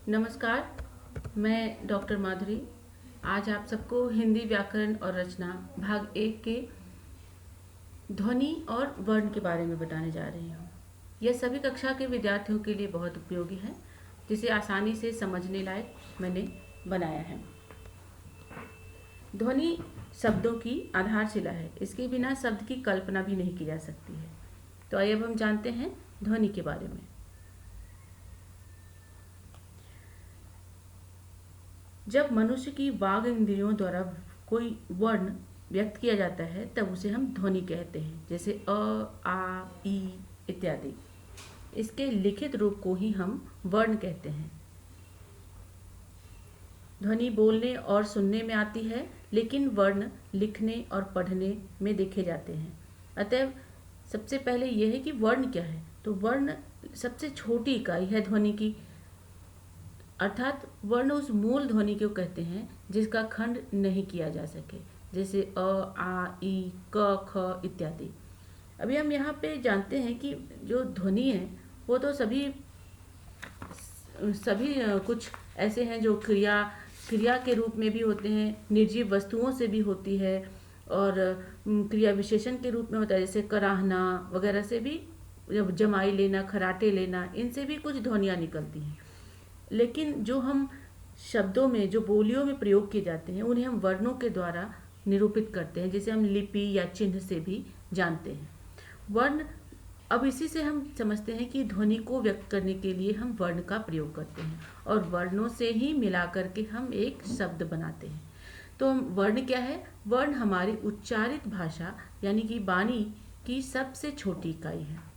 नमस्कार। मैं डॉक्टर माधुरी आज आप सबको हिंदी व्याकरण और रचना भाग 1 के ध्वनि और वर्ण के बारे में बताने जा रही हूँ। यह सभी कक्षा के विद्यार्थियों के लिए बहुत उपयोगी है, जिसे आसानी से समझने लायक मैंने बनाया है। ध्वनि शब्दों की आधारशिला है, इसके बिना शब्द की कल्पना भी नहीं की जा सकती है। तो आइए अब हम जानते हैं ध्वनि के बारे में। जब मनुष्य की वाग इंद्रियों द्वारा कोई वर्ण व्यक्त किया जाता है तब उसे हम ध्वनि कहते हैं, जैसे अ, आ, ई इत्यादि। इसके लिखित रूप को ही हम वर्ण कहते हैं। ध्वनि बोलने और सुनने में आती है, लेकिन वर्ण लिखने और पढ़ने में देखे जाते हैं। अतः सबसे पहले यह है कि वर्ण क्या है। तो वर्ण सबसे छोटी इकाई है ध्वनि की, अर्थात वर्ण उस मूल ध्वनि को कहते हैं जिसका खंड नहीं किया जा सके, जैसे अ, आ, ई, क, ख इत्यादि। अभी हम यहाँ पे जानते हैं कि जो ध्वनि है वो तो सभी सभी कुछ ऐसे हैं जो क्रिया के रूप में भी होते हैं, निर्जीव वस्तुओं से भी होती है, और क्रिया विशेषण के रूप में होता है, जैसे कराहना वगैरह से भी, जब जमाई लेना, खराटे लेना, इनसे भी कुछ ध्वनियाँ निकलती हैं। लेकिन जो हम शब्दों में, जो बोलियों में प्रयोग किए जाते हैं, उन्हें हम वर्णों के द्वारा निरूपित करते हैं, जिसे हम लिपि या चिन्ह से भी जानते हैं। वर्ण, अब इसी से हम समझते हैं कि ध्वनि को व्यक्त करने के लिए हम वर्ण का प्रयोग करते हैं, और वर्णों से ही मिला करके हम एक शब्द बनाते हैं। तो वर्ण क्या है? वर्ण हमारी उच्चारित भाषा यानी कि वाणी की सबसे छोटी इकाई है।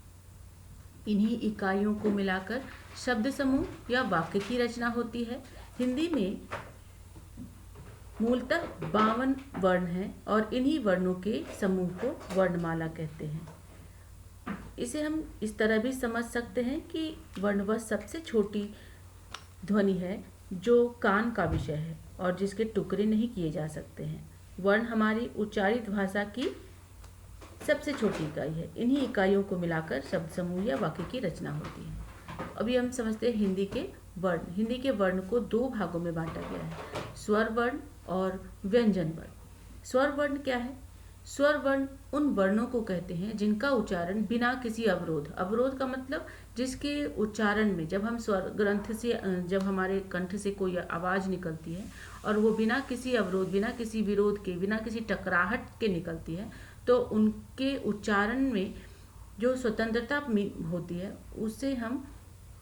इन्हीं इकाइयों को मिलाकर शब्द समूह या वाक्य की रचना होती है। हिंदी में मूलतः 52 वर्ण हैं और इन्हीं वर्णों के समूह को वर्णमाला कहते हैं। इसे हम इस तरह भी समझ सकते हैं कि वर्ण वह सबसे छोटी ध्वनि है जो कान का विषय है और जिसके टुकड़े नहीं किए जा सकते हैं। वर्ण हमारी उच्चारित भाषा की सबसे छोटी इकाई है। इन्हीं इकाइयों को मिलाकर शब्द समूह या वाक्य की रचना होती है। अभी हम समझते हैं हिंदी के वर्ण। हिंदी के वर्ण को 2 भागों में बांटा गया है, स्वर वर्ण और व्यंजन वर्ण। स्वर वर्ण क्या है? स्वर वर्ण उन वर्णों को कहते हैं जिनका उच्चारण बिना किसी अवरोध का मतलब जिसके उच्चारण में जब हम स्वर ग्रंथ से, जब हमारे कंठ से कोई आवाज़ निकलती है और वो बिना किसी अवरोध, बिना किसी विरोध के, बिना किसी टकराहट के निकलती है, तो उनके उच्चारण में जो स्वतंत्रता होती है उसे हम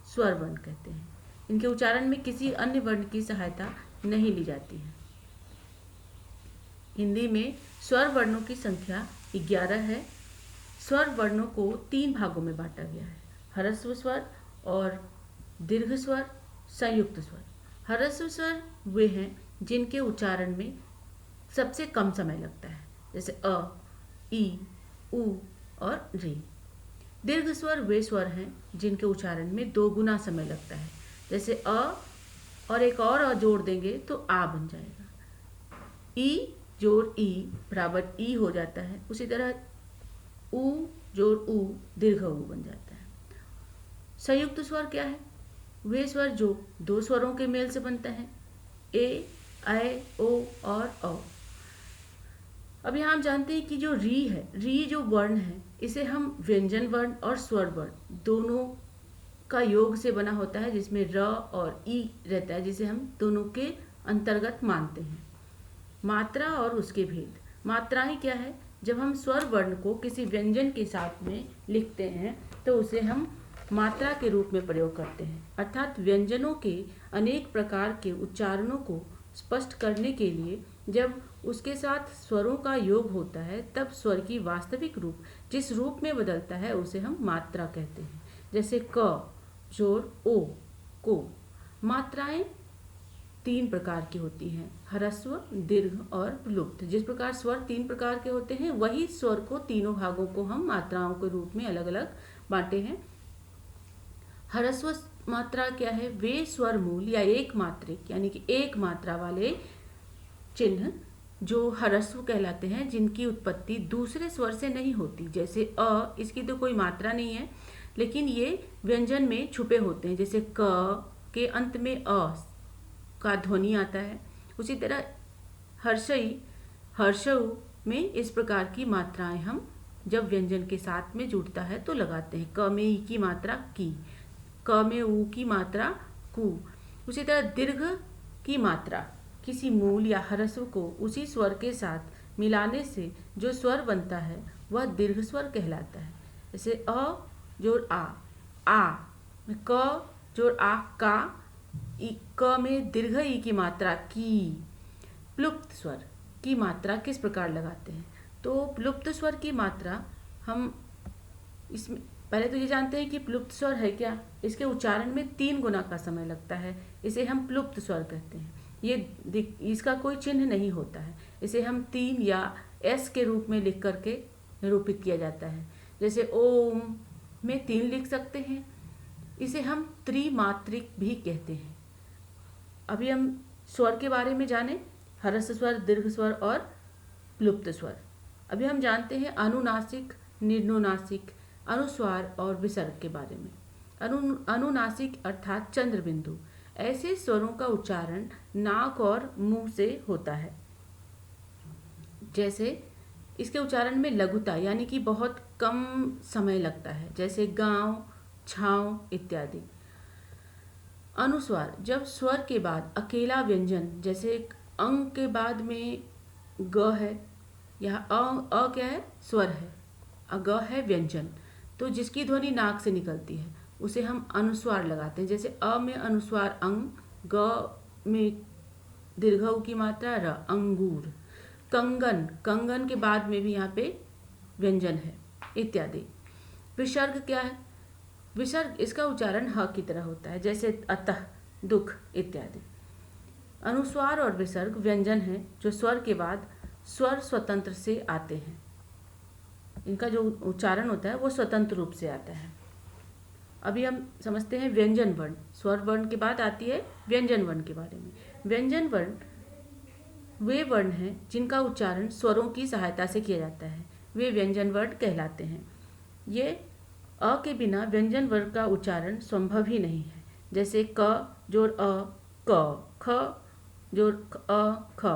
स्वर वर्ण कहते हैं। इनके उच्चारण में किसी अन्य वर्ण की सहायता नहीं ली जाती है। हिंदी में स्वर वर्णों की संख्या 11 है। स्वर वर्णों को 3 भागों में बांटा गया है, ह्रस्व स्वर और दीर्घ स्वर, संयुक्त स्वर। ह्रस्व स्वर वे हैं जिनके उच्चारण में सबसे कम समय लगता है, जैसे अ, ई, उ और री। दीर्घ स्वर वे स्वर हैं जिनके उच्चारण में 2 गुना समय लगता है, जैसे अ और एक और अ जोड़ देंगे तो आ बन जाएगा। ई जोड़ ई बराबर ई हो जाता है। उसी तरह उ जोड़ उ दीर्घ उ बन जाता है। संयुक्त स्वर क्या है? वे स्वर जो 2 स्वरों के मेल से बनते हैं, ए, ऐ, ओ और औ। अब यहाँ हम जानते हैं कि जो री है, री जो वर्ण है, इसे हम व्यंजन वर्ण और स्वर वर्ण दोनों का योग से बना होता है, जिसमें र और ई रहता है, जिसे हम दोनों के अंतर्गत मानते हैं। मात्रा और उसके भेद। मात्राएं क्या है? जब हम स्वर वर्ण को किसी व्यंजन के साथ में लिखते हैं तो उसे हम मात्रा के रूप में प्रयोग करते हैं, अर्थात व्यंजनों के अनेक प्रकार के उच्चारणों को स्पष्ट करने के लिए जब उसके साथ स्वरों का योग होता है तब स्वर की वास्तविक रूप जिस रूप में बदलता है उसे हम मात्रा कहते हैं, जैसे क जोड़ ओ, को। मात्राएं 3 प्रकार की होती हैं, ह्रस्व, दीर्घ और लुप्त। जिस प्रकार स्वर 3 प्रकार के होते हैं, वही स्वर को तीनों भागों को हम मात्राओं के रूप में अलग अलग बांटे हैं। ह्रस्व मात्रा क्या है? वे स्वर मूल या एक मात्रिक यानी कि एक मात्रा वाले चिन्ह जो ह्रस्व कहलाते हैं, जिनकी उत्पत्ति दूसरे स्वर से नहीं होती, जैसे अ, इसकी तो कोई मात्रा नहीं है लेकिन ये व्यंजन में छुपे होते हैं, जैसे क के अंत में अ का ध्वनि आता है। उसी तरह हर्षई, हर्षऊ में इस प्रकार की मात्राएं हम जब व्यंजन के साथ में जुड़ता है तो लगाते हैं। क में ई की मात्रा की, क में ऊ की मात्रा कु। उसी तरह दीर्घ की मात्रा किसी मूल या ह्रस्व को उसी स्वर के साथ मिलाने से जो स्वर बनता है वह दीर्घ स्वर कहलाता है। जैसे अ जोड़ आ, क जोड़ आ का, क में दीर्घ ई की मात्रा की। प्लुप्त स्वर की मात्रा किस प्रकार लगाते हैं? तो प्लुप्त स्वर की मात्रा हम इसमें पहले तो ये जानते हैं कि प्लुप्त स्वर है क्या। इसके उच्चारण में 3 गुना का समय लगता है, इसे हम प्लुप्त स्वर कहते हैं। इसका कोई चिन्ह नहीं होता है, इसे हम 3 या एस के रूप में लिख करके निरूपित किया जाता है। जैसे ओम में 3 लिख सकते हैं, इसे हम त्रिमात्रिक भी कहते हैं। अभी हम स्वर के बारे में जाने, ह्रस्व स्वर, दीर्घ स्वर और प्लुप्त स्वर। अभी हम जानते हैं अनुनासिक, निर्नुनासिक, अनुस्वार और विसर्ग के बारे में। अनुनासिक अर्थात चंद्र बिंदु, ऐसे स्वरों का उच्चारण नाक और मुंह से होता है। जैसे इसके उच्चारण में लघुता यानी कि बहुत कम समय लगता है, जैसे गांव, छांव इत्यादि। अनुस्वार, जब स्वर के बाद अकेला व्यंजन, जैसे एक अंग के बाद में ग है, यहाँ अ क्या है? स्वर है, ग है व्यंजन, तो जिसकी ध्वनि नाक से निकलती है उसे हम अनुस्वार लगाते हैं। जैसे अ में अनुस्वार अंग, ग में दीर्घ ऊ की मात्रा र, अंगूर। कंगन, कंगन के बाद में भी यहाँ पे व्यंजन है इत्यादि। विसर्ग क्या है? विसर्ग, इसका उच्चारण ह की तरह होता है, जैसे अतः, दुख इत्यादि। अनुस्वार और विसर्ग व्यंजन है जो स्वर के बाद स्वर स्वतंत्र से आते हैं। इनका जो उच्चारण होता है वो स्वतंत्र रूप से आता है। अभी हम समझते हैं व्यंजन वर्ण। स्वर वर्ण के बाद आती है व्यंजन वर्ण के बारे में। व्यंजन वर्ण वे वर्ण हैं जिनका उच्चारण स्वरों की सहायता से किया जाता है, वे व्यंजन वर्ण कहलाते हैं। ये अ के बिना व्यंजन वर्ण का उच्चारण संभव ही नहीं है। जैसे क जोड़ अ क, ख जोड़ अ ख।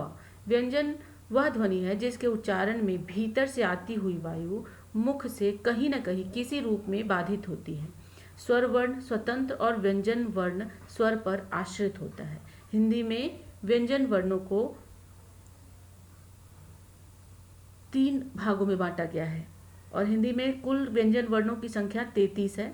व्यंजन वह ध्वनि है जिसके उच्चारण में भीतर से आती हुई वायु मुख से कहीं न कहीं किसी रूप में बाधित होती है। स्वर वर्ण स्वतंत्र और व्यंजन वर्ण स्वर पर आश्रित होता है। हिंदी में व्यंजन वर्णों को 3 भागों में बांटा गया है और हिंदी में कुल व्यंजन वर्णों की संख्या 33 है।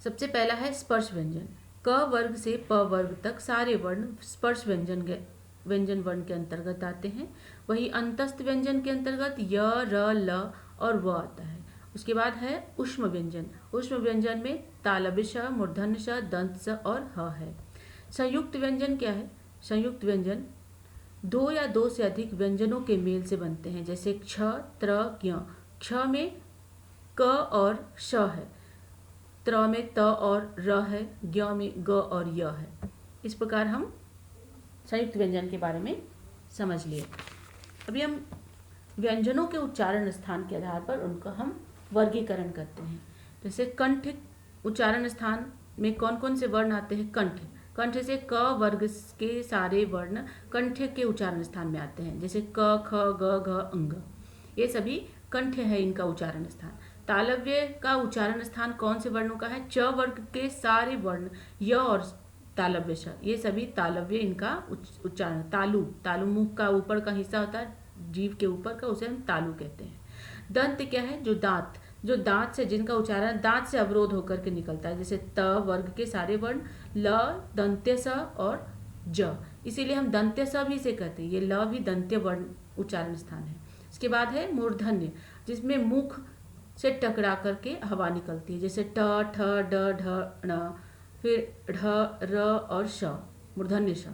सबसे पहला है स्पर्श व्यंजन। क वर्ग से प वर्ग तक सारे वर्ण स्पर्श व्यंजन वर्ण के अंतर्गत आते हैं। वही अंतस्थ व्यंजन के अंतर्गत य, र, ल और व आता है। उसके बाद है ऊष्म व्यंजन। ऊष्म व्यंजन में तालव्य श, मूर्धन्य श, दंत स और ह है। संयुक्त व्यंजन क्या है? संयुक्त व्यंजन 2 या 2 से अधिक व्यंजनों के मेल से बनते हैं, जैसे क्ष, त्र, ज्ञ। क्ष में क और श है, त्र में त और र है, ज्ञ में ग और य है। इस प्रकार हम संयुक्त व्यंजन के बारे में समझ लिए। अभी हम व्यंजनों के उच्चारण स्थान के आधार पर उनका हम वर्गीकरण करते हैं। जैसे कंठ उच्चारण स्थान में कौन कौन से वर्ण आते हैं? कंठ, कंठ से क वर्ग के सारे वर्ण कंठ के उच्चारण स्थान में आते हैं, जैसे क, ख, ग, घ, अंग। ये सभी कंठ है इनका उच्चारण स्थान। तालव्य का उच्चारण स्थान कौन से वर्णों का है? च वर्ग के सारे वर्ण य और तालव्य श, ये सभी तालव्य इनका उच्चारण। तालु, तालु मुख का ऊपर का हिस्सा होता है, जीभ के ऊपर का, उसे हम तालु कहते हैं। दंत क्या है? जो दांत, जो दांत से, जिनका उच्चारण दांत से अवरोध होकर के निकलता है, जैसे त वर्ग के सारे वर्ण, ल, दंत्य स और ज, इसीलिए हम दंत्य स भी इसे कहते हैं। ये ल भी दंत्य वर्ण उच्चारण स्थान है। इसके बाद है मूर्धन्य, जिसमें मुख से टकरा करके हवा निकलती है, जैसे ट, ठ, ड, ढ, ण, फिर ढ, र और श, मूर्धन्य श।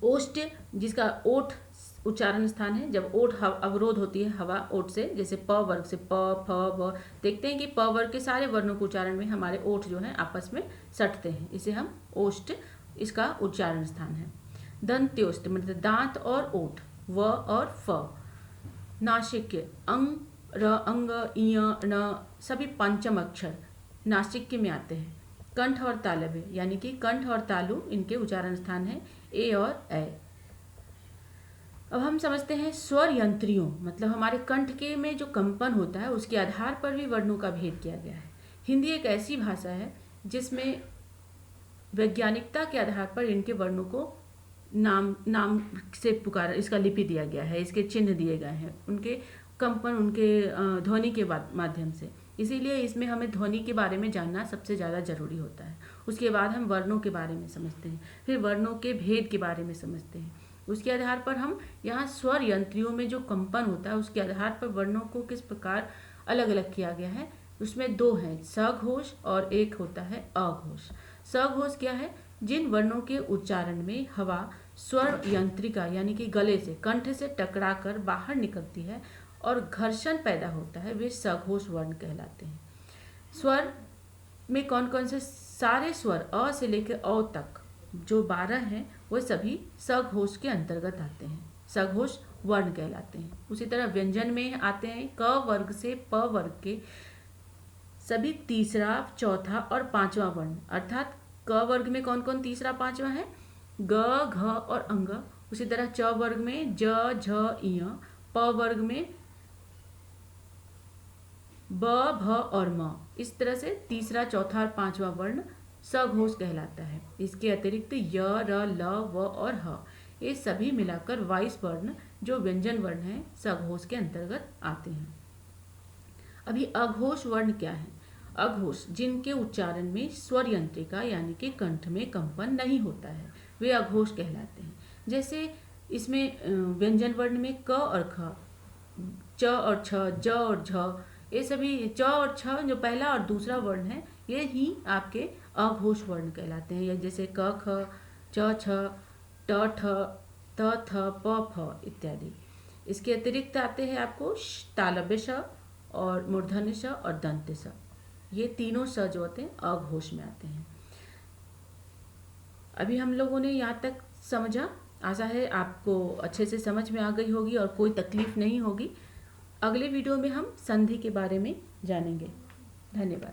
ओष्ठ, जिसका ओठ उच्चारण स्थान है, जब ओठ अवरोध होती है हवा ओठ से, जैसे प वर्ग से प, फ, ब। देखते हैं कि प वर्ग के सारे वर्णों के उच्चारण में हमारे ओठ जो है आपस में सटते हैं, इसे हम ओष्ठ, इसका उच्चारण स्थान है। दंत्योष्ठ मतलब दांत और ओठ, व और फ। नासिक्य, अंग, र, अंग, इय, ण, सभी पंचम अक्षर नासिक्य में आते हैं। कंठ और तालव्य, यानी कि कंठ और तालु इनके उच्चारण स्थान है ए और ऐ। अब हम समझते हैं स्वर यंत्रियों, मतलब हमारे कंठ के में जो कंपन होता है उसके आधार पर भी वर्णों का भेद किया गया है। हिंदी एक ऐसी भाषा है जिसमें वैज्ञानिकता के आधार पर इनके वर्णों को नाम नाम से पुकारा, इसका लिपि दिया गया है, इसके चिन्ह दिए गए हैं, उनके कंपन, उनके ध्वनि के माध्यम से। इसीलिए इसमें हमें ध्वनि के बारे में जानना सबसे ज़्यादा जरूरी होता है। उसके बाद हम वर्णों के बारे में समझते हैं, फिर वर्णों के भेद के बारे में समझते हैं। उसके आधार पर हम यहाँ स्वर यंत्रियों में जो कंपन होता है उसके आधार पर वर्णों को किस प्रकार अलग अलग किया गया है। उसमें दो हैं, सघोष और एक होता है अघोष। सघोष क्या है? जिन वर्णों के उच्चारण में हवा स्वर यंत्रिका यानी कि गले से, कंठ से टकराकर बाहर निकलती है और घर्षण पैदा होता है, वे सघोष वर्ण कहलाते हैं। स्वर में कौन कौन से? सारे स्वर अ से लेकर औ तक जो 12 हैं वो सभी सघोष के अंतर्गत आते हैं, सघोष वर्ण कहलाते हैं। उसी तरह व्यंजन में आते हैं क वर्ग से प वर्ग के सभी तीसरा, चौथा और पांचवा वर्ण, अर्थात क वर्ग में कौन कौन तीसरा पांचवा है? ग, घ और अंग। उसी तरह च वर्ग में ज, झ, इय। प वर्ग में ब, भ और म। इस तरह से तीसरा, चौथा और पांचवा वर्ण सघोष कहलाता है। इसके अतिरिक्त य, र, ल, व और ह, ये सभी मिलाकर 22 वर्ण जो व्यंजन वर्ण हैं सघोष के अंतर्गत आते हैं। अभी अघोष वर्ण क्या है? अघोष जिनके उच्चारण में स्वर यंत्रिका यानी कि कंठ में कंपन नहीं होता है, वे अघोष कहलाते हैं। जैसे इसमें व्यंजन वर्ण में क और ख, च और छ, ज और झ, ये सभी च और छ जो पहला और दूसरा वर्ण है ये ही आपके अघोष वर्ण कहलाते हैं। या जैसे क, ख, च, छ, ट, ठ, त, थ, प, फ इत्यादि। इसके अतिरिक्त आते हैं आपको तालव्य श और मूर्धन्य श और दंत्य श। ये तीनों स जो होते हैं अघोष में आते हैं। अभी हम लोगों ने यहाँ तक समझा, आशा है आपको अच्छे से समझ में आ गई होगी और कोई तकलीफ नहीं होगी। अगले वीडियो में हम संधि के बारे में जानेंगे। धन्यवाद।